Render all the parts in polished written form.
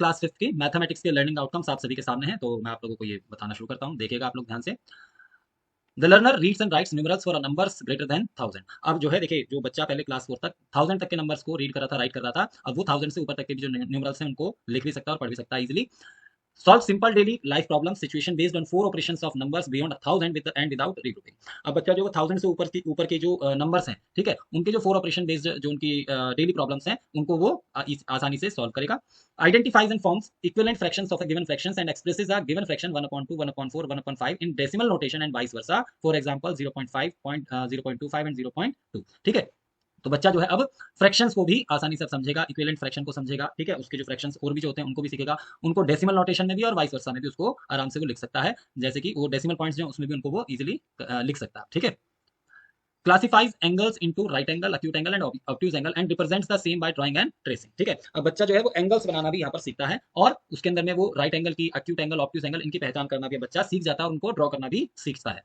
Class 5 की mathematics के learning outcomes आप सभी के सामने हैं, तो मैं आप लोगों को ये बताना शुरू करता हूँ। देखिएगा आप लोग ध्यान से। The learner reads and rights numerals for numbers greater than 1000। अब जो है देखिए, जो बच्चा पहले क्लास 4 तक 1000 तक के नंबर्स को रीड कर रहा था, राइट कर रहा था, अब वो 1000 से ऊपर तक के भी जो न्यूमरल्स हैं उनको लिख भी सकता है और पढ़ भी सकता है easily. Solve simple daily life problem situation based on 4 operations of numbers beyond 1000 with and without regrouping. अब बच्चा जो 1000 से ऊपर के जो नंबर्स हैं, ठीक है, उनके जो 4 ऑपरेशन बेस्ड जो उनकी डेली प्रॉब्लम्स हैं उनको वो आसानी से सॉल्व करेगा। Identifies and forms equivalent fractions of a given fractions and expresses a given fraction 1/2 1/4 1/5 in decimal notation and vice versa, for example 0.5 0.25 and 0.2। ठीक है, तो बच्चा जो है अब फ्रैक्शंस को भी आसानी से समझेगा, इक्विवेलेंट फ्रैक्शन को समझेगा, ठीक है, उसके जो फ्रैक्शंस और भी जो होते हैं उनको भी सीखेगा, उनको डेसिमल नोटेशन में भी और वाइस वर्सा में भी उसको आराम से वो लिख सकता है, जैसे कि वो डेसिमल पॉइंट्स जो उसमें भी उनको वो इजीली लिख सकता है। ठीक है, classifies angles into right angle, acute angle and obtuse angle and represents the same by drawing and tracing. ठीक है, अब बच्चा जो है वो एंगल्स बनाना भी यहाँ पर सीखता है और उसके अंदर में वो राइट एंगल की, अक्यूट एंगल, ऑब्ट्यूज एंगल, इनकी पहचान करना भी बच्चा सीख जाता है और उनको ड्रॉ करना भी सीखता है।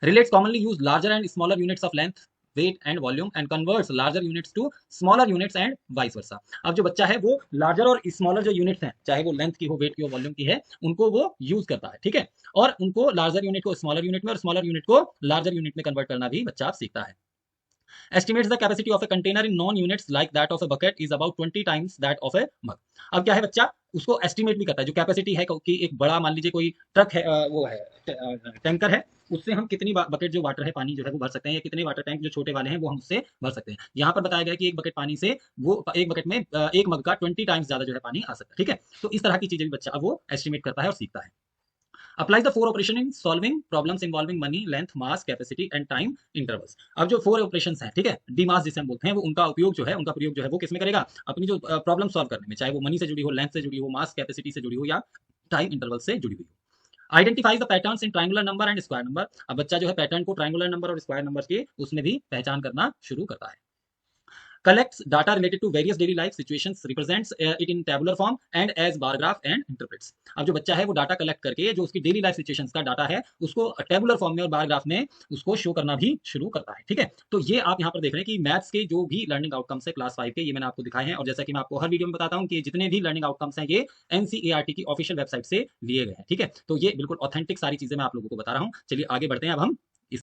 Relates commonly use larger and smaller units of length, weight and volume and converts larger units to smaller units and vice versa। अब जो बच्चा है वो लार्जर और स्मॉलर जो यूनिट्स हैं, चाहे वो लेंथ की हो, वेट की हो, वॉल्यूम की है, उनको वो यूज करता है। ठीक है, और उनको लार्जर यूनिट को स्मॉलर यूनिट में और स्मॉलर यूनिट को लार्जर यूनिट में कन्वर्ट करना भी बच्चा सीखता है। Estimates the capacity of a container in known units like that of a bucket is about 20 times that of a mug। अब क्या है, बच्चा उसको एस्टिमेट भी करता है, जो कैपेसिटी है कि एक बड़ा, मान लीजिए कोई ट्रक है, वो है टैंकर है, उससे हम कितनी बकेट जो वाटर है, पानी जो है वो भर सकते हैं, या कितने वाटर टैंक जो छोटे वाले हैं वो हम उससे भर सकते हैं। यहाँ पर बताया गया कि एक बकेट पानी से वो एक बकेट में एक मग का 20 टाइम्स ज्यादा जो है पानी आ सकता है। ठीक है, तो इस तरह की चीजें भी बच्चा अब वो एस्टिमेट करता है और सीखता है। Applies the 4 operation in solving problems involving money, length, mass, capacity and time intervals। अब जो 4 ऑपरेशंस हैं, ठीक है, डी मास जिसे हम बोलते हैं, वो उनका उपयोग जो है, उनका प्रयोग जो है वो किसमें करेगा, अपनी जो प्रॉब्लम सॉल्व करने में, चाहे वो मनी से जुड़ी हो, लेंथ से जुड़ी हो, मास कैपेसिटी से जुड़ी हो या टाइम इंटरवल से जुड़ी हुई हो। Identifies the patterns in triangular number and square number. अब बच्चा जो है पैटर्न को ट्रायंगुलर नंबर और स्क्वायर नंबर के उसमें भी पहचान करना शुरू करता है। Collects data related to various daily life situations, represents it in tabular form and as bar graph and interprets। अब जो बच्चा है वो डाटा कलेक्ट करके जो उसकी डेली लाइफ सिचुएशंस का डाटा है उसको टेबुलर फॉर्म में और बार ग्राफ में उसको शो करना भी शुरू करता है। ठीक है, तो ये आप यहाँ पर देख रहे हैं कि मैथ्स के जो भी लर्निंग आउटकम्स है क्लास 5 के, ये मैंने आपको दिखाए हैं, और जैसा कि मैं आपको हर वीडियो में बताता हूँ कि जितने भी लर्निंग आउटकम्स हैं ये एनसीईआरटी की ऑफिशियल वेबसाइट से लिए गए हैं। ठीक है, तो ये बिल्कुल ऑथेंटिक सारी चीजें मैं आप लोगों को बता रहा हूँ। चलिए आगे बढ़ते हैं अब हम